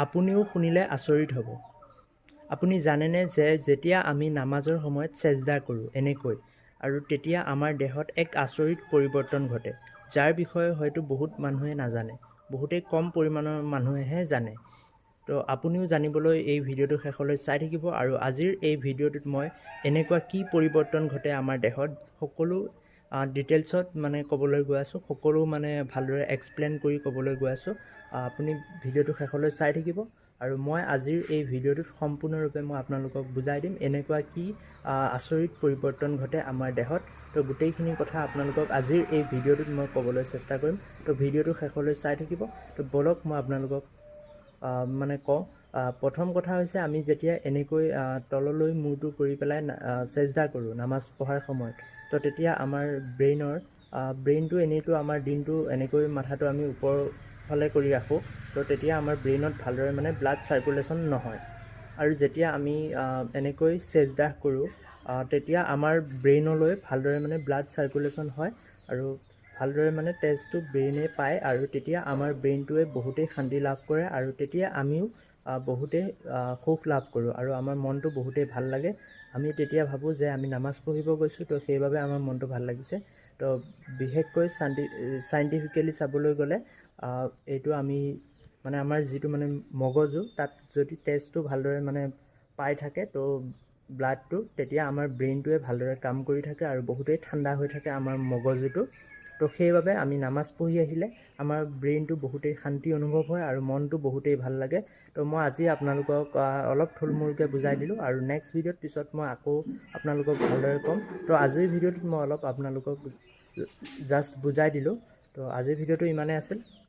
আপুনিও শুনিলে আচৰিত হ'ব। আপুনি জানেনে যে যেতিয়া আমি নামাজৰ সময়ত চেজদা কৰোঁ এনেকৈ আৰু তেতিয়া আমাৰ দেহত এক আচৰিত পৰিৱৰ্তন ঘটে, যাৰ বিষয়ে হয়তো বহুত মানুহে নাজানে, বহুতেই কম পৰিমাণৰ মানুহেহে জানে। তো আপুনিও জানিবলৈ এই ভিডিঅ'টো শেষলৈ চাই থাকিব আৰু আজিৰ এই ভিডিঅ'টোত মই এনেকুৱা কি পৰিৱৰ্তন ঘটে আমাৰ দেহত সকলো ডিটেইলছত মানে ক'বলৈ গৈ আছোঁ, সকলো মানে ভালদৰে এক্সপ্লেইন কৰি ক'বলৈ গৈ আছোঁ। আপুনি ভিডিঅ'টো শেষলৈ চাই থাকিব আৰু মই আজিৰ এই ভিডিঅ'টোত সম্পূৰ্ণৰূপে মই আপোনালোকক বুজাই দিম এনেকুৱা কি আচৰিত পৰিৱৰ্তন ঘটে আমাৰ দেহত। তো গোটেইখিনি কথা আপোনালোকক আজিৰ এই ভিডিঅ'টোত মই ক'বলৈ চেষ্টা কৰিম। তো ভিডিঅ'টো শেষলৈ চাই থাকিব। তো বলক মই আপোনালোকক মানে কওঁ। প্ৰথম কথা হৈছে আমি যেতিয়া এনেকৈ তললৈ মূৰটো কৰি পেলাই চেজদা কৰোঁ নামাজ পঢ়াৰ সময়ত, তো তেতিয়া আমাৰ ব্ৰেইনটো এনেইতো আমাৰ দিনটো এনেকৈ মাথাটো আমি ওপৰৰ ফালে কৰি ৰাখোঁ, তো তেতিয়া আমাৰ ব্ৰেইনত ভালদৰে মানে ব্লাড চাৰ্কুলেশ্যন নহয়। আৰু যেতিয়া আমি এনেকৈ চেজদা কৰোঁ তেতিয়া আমাৰ ব্ৰেইনলৈ ভালদৰে মানে ব্লাড চাৰ্কুলেশ্যন হয় আৰু ভালদৰে মানে তেজটো ব্ৰেইনে পায় আৰু তেতিয়া আমাৰ ব্ৰেইনটোৱে বহুতেই শান্তি লাভ কৰে আৰু তেতিয়া আমিও বহুতেই সুখ লাভ কৰোঁ আৰু আমাৰ মনটো বহুতেই ভাল লাগে। আমি তেতিয়া ভাবোঁ যে আমি নামাজ পঢ়িব গৈছোঁ, তো সেইবাবে আমাৰ মনটো ভাল লাগিছে। তো বিশেষকৈ চাইণ্টিফিকেলি চাবলৈ গ'লে এইটো আমি মানে আমাৰ যিটো মানে মগজু তাত যদি তেজটো ভালদৰে মানে পাই থাকে, তো ব্লাডটো, তেতিয়া আমাৰ ব্ৰেইনটোৱে ভালদৰে কাম কৰি থাকে আৰু বহুতেই ঠাণ্ডা হৈ থাকে আমাৰ মগজুটো। তো সেইবাবে আমি নামাজ পঢ়ি আহিলে আমাৰ ব্ৰেইনটো বহুতেই শান্তি অনুভৱ হয় আৰু মনটো বহুতেই ভাল লাগে। তো মই আজি আপোনালোকক অলপ থুলমূলকৈ বুজাই দিলোঁ আৰু নেক্সট ভিডিঅ'ত পিছত মই আকৌ আপোনালোকক ভালদৰে ক'ম। তো আজিৰ ভিডিঅ'টোত মই অলপ আপোনালোকক জাষ্ট বুজাই দিলোঁ। তো আজিৰ ভিডিঅ'টো ইমানেই আছিল।